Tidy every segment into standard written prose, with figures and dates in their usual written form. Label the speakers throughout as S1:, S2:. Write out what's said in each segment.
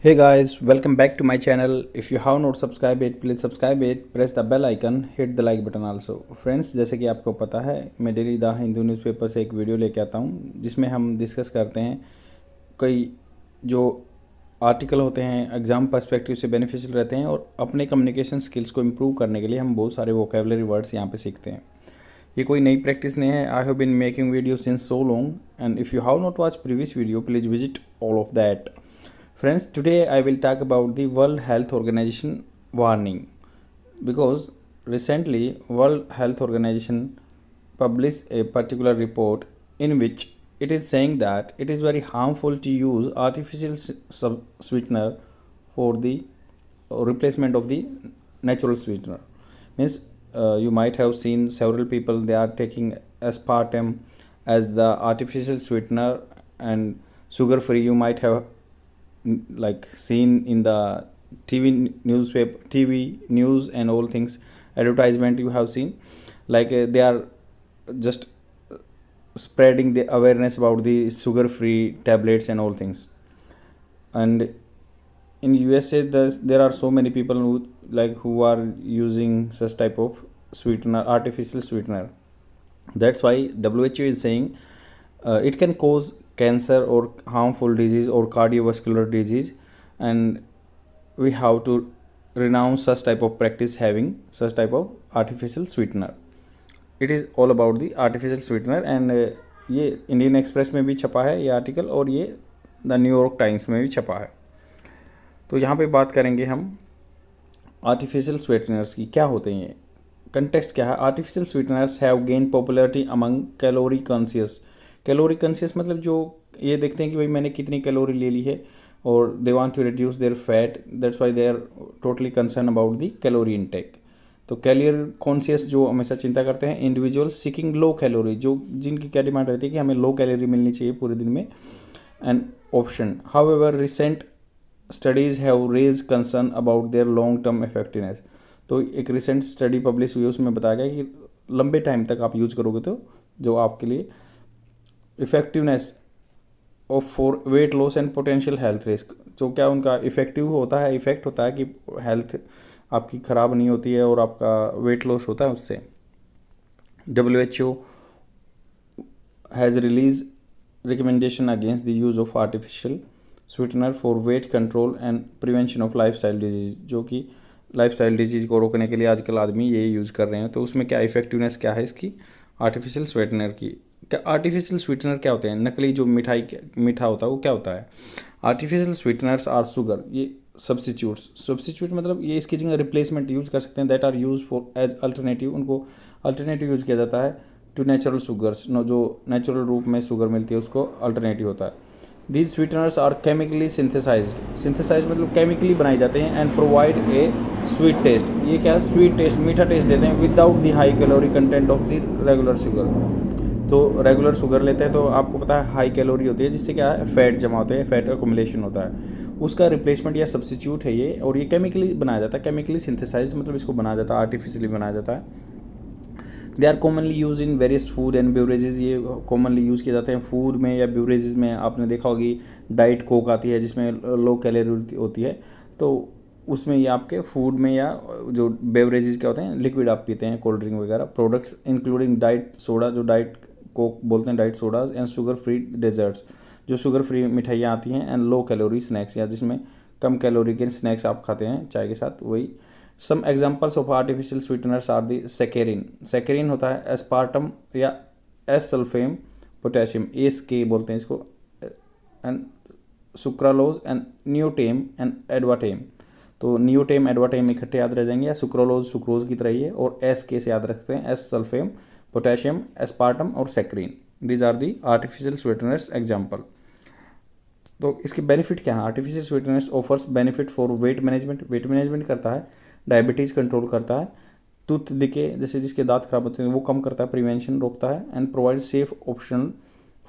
S1: Hey guys, welcome back to my channel. If you have not subscribed it, please subscribe it, press the bell icon, hit the like button also. Friends, जैसे कि आपको पता है मैं daily the Hindu newspaper से एक video लेके आता हूँ जिसमें हम डिस्कस करते हैं कई जो आर्टिकल होते हैं एग्ज़ाम पर्सपेक्टिव से बेनिफिशियल रहते हैं और अपने कम्युनिकेशन स्किल्स को इम्प्रूव करने के लिए हम बहुत सारे वोकेबलरी वर्ड्स यहाँ पे सीखते हैं। ये कोई नई प्रैक्टिस नहीं है। I have been making video since so long and if you have not watch previous video please visit all of that. Friends, today I will talk about the World Health Organization warning because recently World Health Organization published a particular report in which it is saying that it is very harmful to use artificial sweetener for the replacement of the natural sweetener. Means you might have seen several people they are taking aspartame as the artificial sweetener and sugar free. You might have like seen in the TV news and all things advertisement you have seen like they are just spreading the awareness about the sugar free tablets and all things. And in USA there are so many people who are using such type of sweetener, artificial sweetener. That's why WHO is saying it can cause cancer or harmful disease or cardiovascular disease, and we have to renounce such type of practice having such type of artificial sweetener. It is all about the artificial sweetener and ये Indian express में भी छपा है ये article और ये the New York times में भी छपा है. तो यहाँ पे बात करेंगे हम आर्टिफिशियल स्वीटनर्स की. क्या होते हैं ये, कंटेक्स्ट क्या है. Artificial sweeteners have gain popularity among calorie conscious. Calorie conscious मतलब जो ये देखते हैं कि भाई मैंने कितनी कैलोरी ले ली है और they want to reduce their fat, that's why they are totally concern about the calorie intake. तो कैलोरी कॉन्शियस जो हमेशा चिंता करते हैं. इंडिविजुअल सीकिंग लो कैलोरी, जो जिनकी क्या डिमांड रहती है कि हमें लो कैलोरी मिलनी चाहिए पूरे दिन में. And option however recent studies have raise concern about their long term effectiveness. तो एक रिसेंट स्टडी पब्लिश हुई उसमें बताया गया कि लंबे टाइम तक आप यूज करोगे तो जो आपके लिए effectiveness of for weight loss and potential health risk, जो क्या उनका इफेक्टिव होता है, इफेक्ट होता है कि हेल्थ आपकी ख़राब नहीं होती है और आपका वेट लॉस होता है उससे. WHO has release recommendation against the use of artificial sweetener for weight control and prevention of lifestyle disease, जो कि लाइफस्टाइल डिजीज़ को रोकने के लिए आजकल आदमी ये यूज़ कर रहे हैं. तो उसमें क्या इफेक्टिवनेस क्या है इसकी आर्टिफिशियल स्वीटनर की. क्या आर्टिफिशियल स्वीटनर क्या होते हैं, नकली जो मीठा होता है वो क्या होता है. आर्टिफिशियल स्वीटनर्स आर शुगर, ये सब्सिट्यूट मतलब ये इसकी जगह रिप्लेसमेंट यूज कर सकते हैं. That are use for as alternative, उनको अल्टरनेटिव यूज किया जाता है टू नेचुरल शुगर्स. जो नेचुरल रूप में शुगर मिलती है उसको अल्टरनेटिव होता है. These sweeteners are chemically synthesize मतलब केमिकली बनाए जाते हैं and provide a sweet taste. ये क्या स्वीट टेस्ट, मीठा टेस्ट देते हैं without the high calorie content of the regular sugar. तो रेगुलर शुगर लेते हैं तो आपको पता है हाई कैलोरी होती है जिससे क्या है फैट जमा होते हैं, फैट अकोमुलेशन होता है. उसका रिप्लेसमेंट या सब्सिट्यूट है ये, और ये केमिकली बनाया जाता है. केमिकली सिंथेसाइज्ड मतलब इसको बनाया जाता है, आर्टिफिशियली बनाया जाता है. They are commonly use in various food and beverages. ये कॉमनली यूज़ किए जाते हैं फूड में या बेवरेजेस में. आपने देखा होगी डाइट कोक आती है जिसमें लो कैलोरी होती है, तो उसमें ये आपके फूड में या जो बेवरेजेस क्या होते हैं लिक्विड आप पीते हैं, कोल्ड ड्रिंक वगैरह. प्रोडक्ट्स इंक्लूडिंग डाइट सोडा, जो डाइट कोक बोलते हैं, diet sodas and sugar free desserts, जो शुगर फ्री मिठाइयाँ आती हैं. एंड लो कैलोरी स्नैक्स, या जिसमें कम कैलोरी के स्नैक्स आप खाते हैं चाय के साथ, वही. Some examples of artificial sweeteners are the saccharin. Saccharin होता है एस्पार्टम या एस सल्फेम पोटेशियम, एस बोलते हैं इसको. And sucralose and neotame and advantame. तो नियोटेम एडवाटेम इकट्ठे याद रह जाएंगे, या सुक्रोलोज सुक्रोज की तरह ही है, और एस से याद रखते हैं, एस सल्फेम पोटेशियम एस्पार्टम और saccharin. These are the artificial sweeteners example. तो इसके बेनिफिट क्या है. Artificial sweeteners offers benefit for weight management करता है, डायबिटीज़ कंट्रोल करता है, टूथ डिके जैसे जिसके दांत खराब होते हैं वो कम करता है, प्रिवेंशन रोकता है. And provide safe option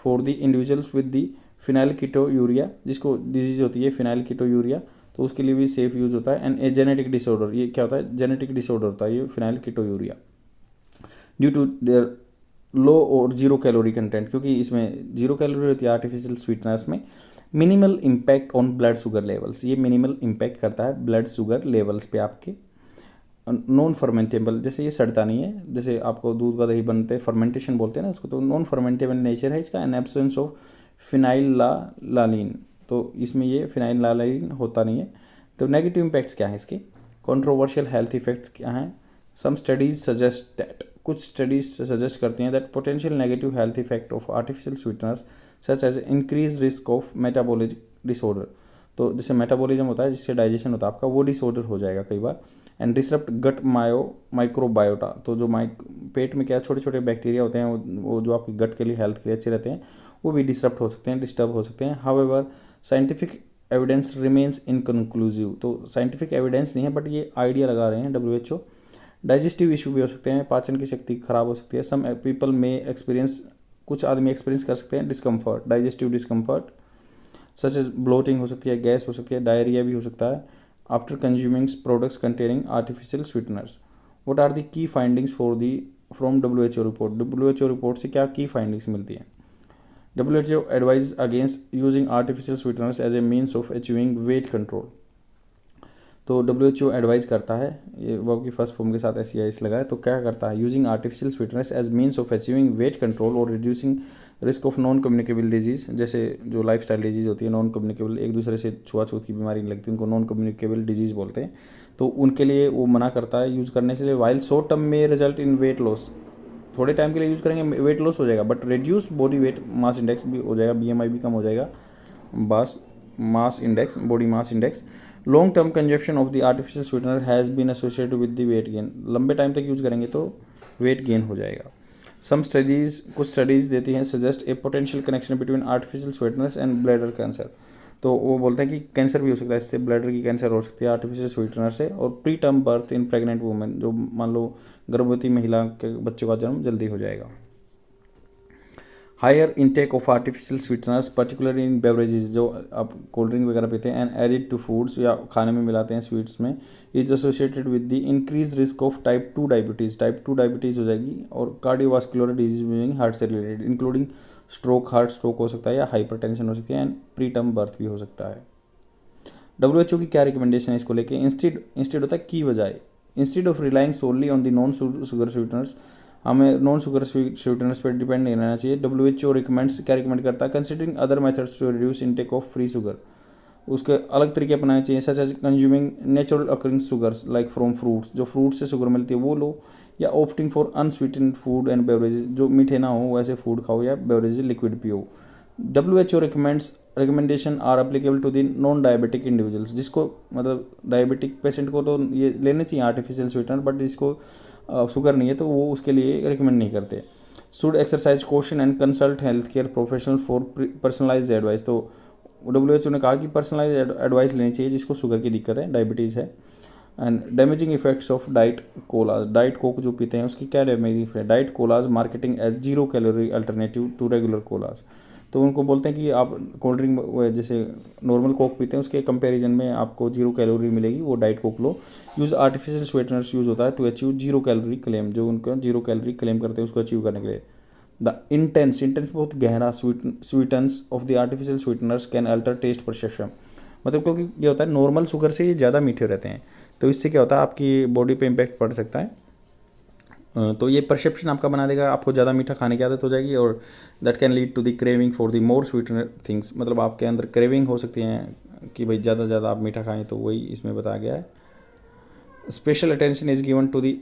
S1: for the individuals with the phenylketonuria, जिसको डिजीज होती है फिनाइलकीटोयूरिया, तो उसके लिए भी सेफ यूज होता है. एंड ए जेनेटिक डिसऑर्डर, ये क्या होता है जेनेटिक डिसऑर्डर होता है ये फिनाइलकीटोयूरिया, ड्यू टू देयर लो और जीरो कैलोरी कंटेंट, क्योंकि इसमें जीरो कैलोरी होती है आर्टिफिशियल स्वीटनर्स में. Minimal impact on blood sugar levels, ये मिनिमल इम्पैक्ट करता है ब्लड शुगर लेवल्स पे आपके। नॉन फर्मेंटेबल, जैसे ये सड़ता नहीं है, जैसे आपको दूध का दही बनते फर्मेंटेशन बोलते हैं ना उसको, तो नॉन फर्मेंटेबल नेचर है इसका, एन एब्सेंस ऑफ फिनाइललालानीन, तो इसमें ये फिनाइललालानीन होता नहीं है। तो नेगेटिव इम्पैक्ट्स क्या हैं इसके, कंट्रोवर्शियल हेल्थ इफेक्ट्स क्या हैं, सम स्टडीज सजेस्ट दैट, कुछ स्टडीज सजेस्ट करती हैं that potential negative health effect of artificial sweeteners such as increase risk of metabolic disorder, तो जैसे मेटाबॉलिज्म होता है जिससे डाइजेशन होता है आपका, वो डिसऑर्डर हो जाएगा कई बार। एंड डिसरप्ट गट माइक्रोबायोटा, तो जो पेट में क्या छोटे छोटे बैक्टीरिया होते हैं वो जो आपकी गट के लिए हेल्थ के लिए अच्छे रहते हैं, वो भी डिसरप्ट हो सकते हैं, डिस्टर्ब हो सकते हैं। However scientific evidence remains inconclusive, तो साइंटिफिक एविडेंस नहीं है बट ये आइडिया लगा रहे हैं WHO। डाइजेस्टिव इशू भी हो सकते हैं, पाचन की शक्ति खराब हो सकती है। सम पीपल में एक्सपीरियंस, कुछ आदमी एक्सपीरियंस कर सकते हैं discomfort, digestive discomfort such as bloating हो सकती है, गैस हो सकती है, डायरिया भी हो सकता है after consuming products containing artificial sweeteners. What are the key findings from WHO report, WHO report से क्या की फाइंडिंग्स मिलती है। WHO advise against using artificial sweeteners as a means of achieving weight control, तो WHO advice करता है, ये verb की first form के साथ SEIS लगा है, तो क्या करता है, using artificial sweeteners as means of achieving weight control और reducing risk of non communicable disease, जैसे जो लाइफस्टाइल डिजीज होती है नॉन कम्युनिकेबल, एक दूसरे से छुआछूत की बीमारी नहीं लगती, उनको नॉन कम्युनिकेबल डिजीज बोलते हैं, तो उनके लिए वो मना करता है यूज़ करने से। वाइल शॉर्ट टर्म में रिजल्ट इन वेट लॉस, थोड़े टाइम के लिए यूज़ करेंगे वेट लॉस हो जाएगा, but reduce body weight mass index भी हो जाएगा, BMI भी कम हो जाएगा, mass index, body mass index. Long term consumption of the artificial sweetener has been associated with the weight gain, लंबे टाइम तक यूज़ करेंगे तो वेट गेन हो जाएगा। सम स्टडीज़, कुछ स्टडीज़ देती हैं suggest A potential connection between artificial sweeteners and bladder cancer, तो वो बोलते हैं कि कैंसर भी हो सकता है इससे, ब्लैडर की कैंसर हो सकती है आर्टिफिशियल स्वीटनर से। और pre term birth in pregnant women, जो मान लो गर्भवती महिला के बच्चों का जन्म जल्दी हो जाएगा। Higher intake of artificial sweeteners particularly in beverages, जो आप कोल्ड ड्रिंक वगैरह पीते हैं, एंड एडिड टू फूड्स या खाने में मिलाते हैं स्वीट्स में, is associated with the increase risk of type 2 diabetes, type 2 diabetes हो जाएगी, और कार्डियोवास्कुलर डिजीज मीनिंग हार्ट से related, including stroke, heart stroke हो सकता है या हाइपरटेंशन हो सकती है, एंड प्री टर्म बर्थ भी हो सकता है। WHO की क्या रिकमेंडेशन है इसको लेके, इंस्टेड होता है की बजाय, instead of relying solely on the non sugar sweeteners, हमें नॉन शुगर स्वीटनर्स पर डिपेंड नहीं रहना चाहिए। WHO रिकमेंड्स, क्या रिकमेंड करता है, considering other methods to reduce intake of free sugar, उसके अलग तरीके अपनाने चाहिए, such as consuming natural occurring sugars like from fruits, जो फ्रूट से शुगर मिलती है वो लो, या opting for unsweetened food and beverages, जो मीठे ना हो वैसे फूड खाओ या बेवरेजेस लिक्विड पियो। WHO recommendation are applicable to the non diabetic individuals, जिसको मतलब डायबिटिक पेशेंट को तो ये लेने चाहिए आर्टिफिशियल स्वीटनर, बट जिसको शुगर नहीं है तो वो उसके लिए रिकमेंड नहीं करते। Should exercise question and consult health care professional for personalised advice, तो WHO ने कहा कि पर्सनलाइज एडवाइस लेनी चाहिए जिसको शुगर की दिक्कत है, डायबिटीज़ है। And damaging effects of diet colas, diet Coke जो पीते हैं उसकी क्या डैमेजिंग इफेक्ट है, diet colas marketing as 0 calorie alternative to regular colas, तो उनको बोलते हैं कि आप कोल्ड ड्रिंक जैसे नॉर्मल कोक पीते हैं उसके कंपैरिजन में आपको 0 कैलोरी मिलेगी, वो डाइट कोक लो। यूज़ आर्टिफिशियल स्वीटनर्स यूज़ होता है टू अचीव 0 कैलोरी क्लेम, जो उनको 0 कैलोरी क्लेम करते हैं उसको अचीव करने के लिए। द इंटेंस बहुत गहरा sweetness of the artificial sweeteners can alter taste perception, मतलब क्योंकि ये होता है नॉर्मल शुगर से ये ज़्यादा मीठे रहते हैं, तो इससे क्या होता है आपकी बॉडी पे इम्पैक्ट पड़ सकता है, तो ये परसेप्शन आपका बना देगा, आपको ज़्यादा मीठा खाने की आदत हो जाएगी, और that can lead to the craving for the more sweetener things, मतलब आपके अंदर क्रेविंग हो सकती है कि भाई ज़्यादा ज़्यादा आप मीठा खाएं, तो वही इसमें बताया गया है। Special attention is given to the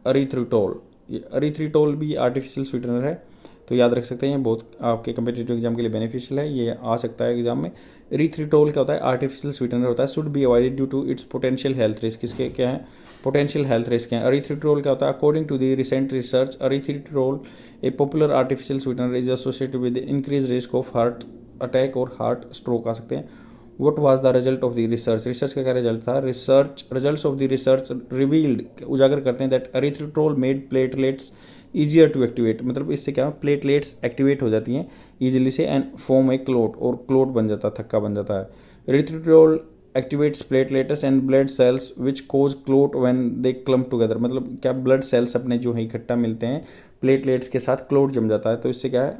S1: erythritol, ये एरिथ्रिटोल भी आर्टिफिशियल स्वीटनर है, तो याद रख सकते हैं, ये बहुत आपके कम्पिटिटिव एग्जाम के लिए बेनिफिशियल है, ये आ सकता है एग्जाम में। एरिथ्रिटोल क्या होता है, आर्टिफिशियल स्वीटनर होता है, should be avoided due to its potential health risk, इसके क्या है पोटेंशियल हेल्थ रिस्क हैं। एरिथ्रिटोल क्या होता है, according to the recent research erythritol a popular artificial sweetener is associated with increase risk of heart attack और heart stroke आ सकते हैं। What was the result of the research? Research का क्या रिजल्ट था, results of the research revealed, उजागर करते हैं that erythritol made platelets easier to activate, मतलब इससे क्या प्लेटलेट्स एक्टिवेट हो जाती हैं ईजिली से, एंड फॉर्म ए क्लोट, और क्लोट बन जाता है, थक्का बन जाता है। Erythritol activates platelets and blood cells which cause clot when they clump together, मतलब क्या ब्लड सेल्स अपने जो है इकट्ठा मिलते हैं प्लेटलेट्स के साथ, क्लोट जम जाता है, तो इससे क्या है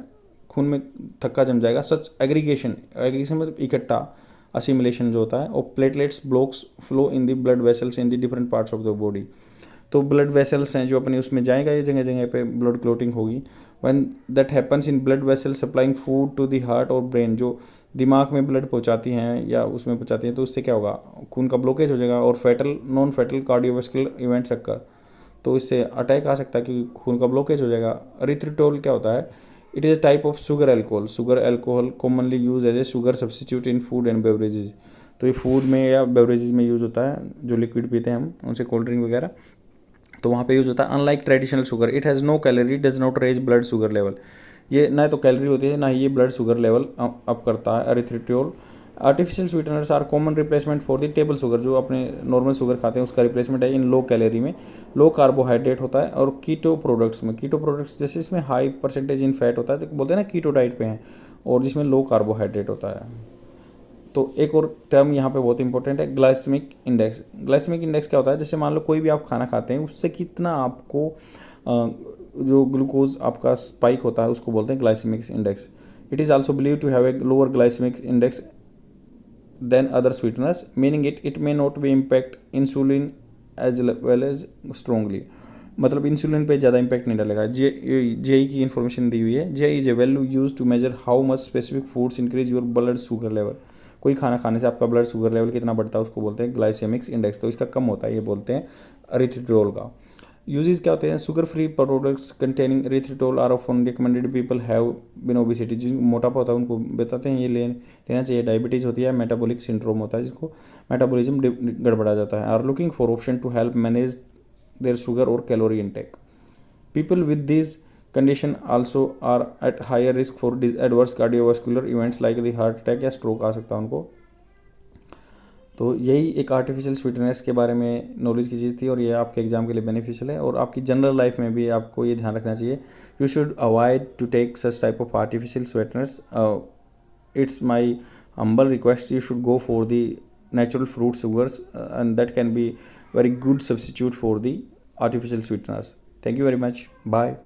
S1: खून में थक्का जम जाएगा। सच एग्रीगेशन मतलब इकट्ठा, असिमिलेशन जो होता है, और platelets blocks flow in the blood vessels in the different parts of the body. तो ब्लड वेसल्स हैं जो अपने उसमें जाएगा, ये जगह जगह पे ब्लड क्लोटिंग होगी। When that happens in blood vessel supplying food to the heart और ब्रेन, जो दिमाग में ब्लड पहुंचाती हैं या उसमें पहुंचाती हैं, तो उससे क्या होगा, खून का ब्लॉकेज हो जाएगा और fatal non fatal cardiovascular events occur, तो इससे अटैक आ सकता है क्योंकि खून का ब्लॉकेज हो जाएगा। एरिथ्रिटोल क्या होता है, it is a type of sugar alcohol. Sugar alcohol commonly use as a sugar substitute in food and beverages. तो ये फूड में या बेवरेजेज में यूज़ होता है, जो लिक्विड पीते हैं हम उनसे, कोल्ड ड्रिंक वगैरह, तो वहाँ पे यूज़ होता है। Unlike traditional sugar, it has no calorie, does not raise blood sugar level. ये ना तो कैलोरी होती है ना ही ये ब्लड शुगर लेवल अप करता है। Erythritol artificial sweeteners are common replacement for the table sugar, जो अपने नॉर्मल शुगर खाते हैं उसका रिप्लेसमेंट है इन लो कैलोरी में। लो कार्बोहाइड्रेट होता है। और कीटो प्रोडक्ट्स में, कीटो प्रोडक्ट्स जैसे इसमें हाई परसेंटेज इन फैट होता है, तो बोलते हैं ना कीटो डाइट पे हैं, और जिसमें लो कार्बोहाइड्रेट होता है। तो एक और टर्म यहाँ पे बहुत इंपॉर्टेंट है, ग्लाइसेमिक इंडेक्स। ग्लाइसेमिक इंडेक्स क्या होता है, जैसे मान लो कोई भी आप खाना खाते हैं, उससे कितना आपको जो ग्लूकोज आपका स्पाइक होता है उसको बोलते हैं glycemic index. It is also believe to have a lower glycemic index than other sweeteners, meaning it may not be impact insulin as well as strongly. मतलब इंसुलिन पे ज़्यादा इंपैक्ट नहीं डालेगा। जेई की इन्फॉर्मेशन दी हुई है। GI is a value use to measure how much specific foods increase your blood sugar level. कोई खाना खाने से आपका ब्लड शुगर लेवल कितना बढ़ता है उसको बोलते हैं ग्लाइसेमिक इंडेक्स। तो इसका कम होता है, ये बोलते हैं एरिथ्रिटोल का। यूजेस क्या होते हैं, sugar free products containing erythritol are often recommended people have been obesity. जिनको मोटापा होता है उनको बताते हैं ये लेना चाहिए। डायबिटीज़ होती है, मेटाबॉलिक सिंड्रोम होता है जिसको मेटाबॉलिज्म गड़बड़ा जाता है, are looking for option to help manage their sugar और calorie intake. People with this condition also are at higher risk for adverse cardiovascular events like the heart attack या stroke आ सकता है उनको। तो यही एक आर्टिफिशियल स्वीटनर्स के बारे में नॉलेज की चीज़ थी, और ये आपके एग्जाम के लिए बेनिफिशियल है, और आपकी जनरल लाइफ में भी आपको ये ध्यान रखना चाहिए। You should avoid to take such type of artificial sweeteners. It's my humble request, you should go for the natural fruit sugars, and that can be very good substitute for the artificial sweeteners. Thank you very much. Bye.